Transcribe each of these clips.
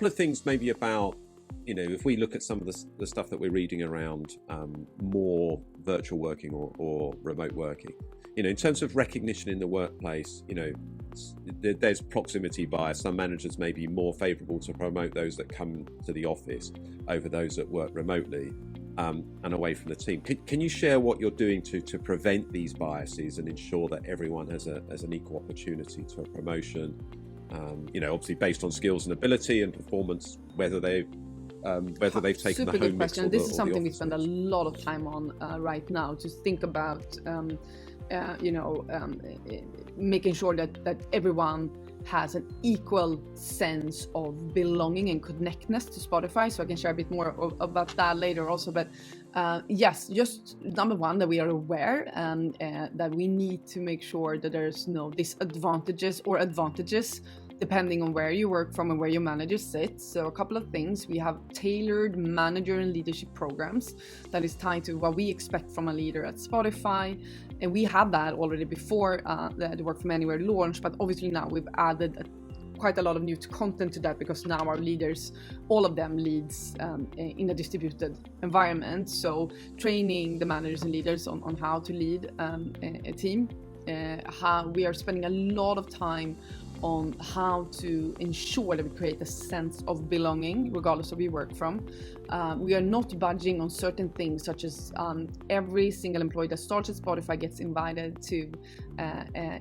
couple of things maybe about, if we look at some of the stuff that we're reading around more virtual working or remote working, in terms of recognition in the workplace, there's proximity bias. Some managers may be more favourable to promote those that come to the office over those that work remotely and away from the team. Can you share what you're doing to prevent these biases and ensure that everyone has an equal opportunity to a promotion? Obviously based on skills and ability and performance, whether they've taken the home mix or this is something we office spend a lot of time on right now, to think about making sure that everyone has an equal sense of belonging and connectedness to Spotify. So I can share a bit more about that later also. But yes, just number one, that we are aware that we need to make sure that there's no disadvantages or advantages depending on where you work from and where your manager sits. So a couple of things: we have tailored manager and leadership programs that is tied to what we expect from a leader at Spotify. And we had that already before the Work From Anywhere launch, but obviously now we've added quite a lot of new content to that, because now our leaders, all of them leads in a distributed environment. So training the managers and leaders on how to lead a team. How we are spending a lot of time on how to ensure that we create a sense of belonging regardless of where you work from. We are not budging on certain things, such as every single employee that starts at Spotify gets invited to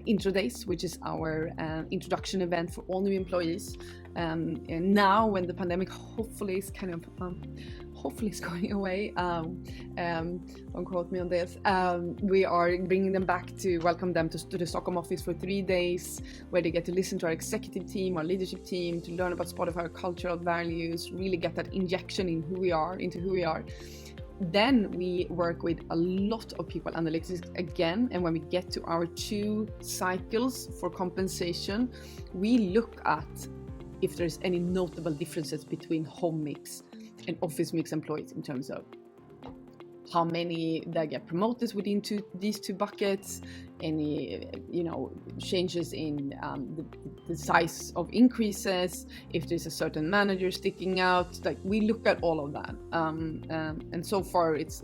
Intro Days, which is our introduction event for all new employees. And now, when the pandemic hopefully is going away, don't quote me on this, we are bringing them back to welcome them to the Stockholm office for 3 days, where they get to listen to our executive team, our leadership team, to learn about Spotify, our cultural values, really get that injection into who we are. Then we work with a lot of people analytics again, and when we get to our 2 cycles for compensation, we look at if there's any notable differences between home mix and office mix employees in terms of how many that get promoted within these 2 buckets, any changes in the size of increases, if there's a certain manager sticking out. Like, we look at all of that, and so far it's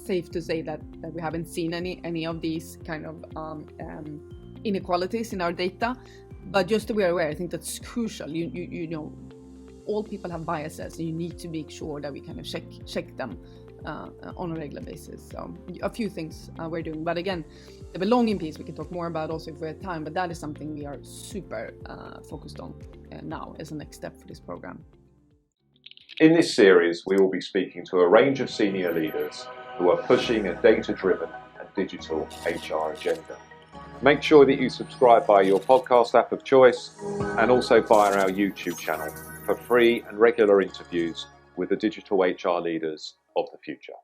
safe to say that we haven't seen any of these kind of inequalities in our data. But just to be aware, I think that's crucial. All people have biases, and you need to make sure that we kind of check them on a regular basis. So a few things we're doing. But again, the belonging piece we can talk more about also if we have time, but that is something we are super focused on now as a next step for this program. In this series, we will be speaking to a range of senior leaders who are pushing a data-driven and digital HR agenda. Make sure that you subscribe via your podcast app of choice, and also via our YouTube channel for free and regular interviews with the digital HR leaders of the future.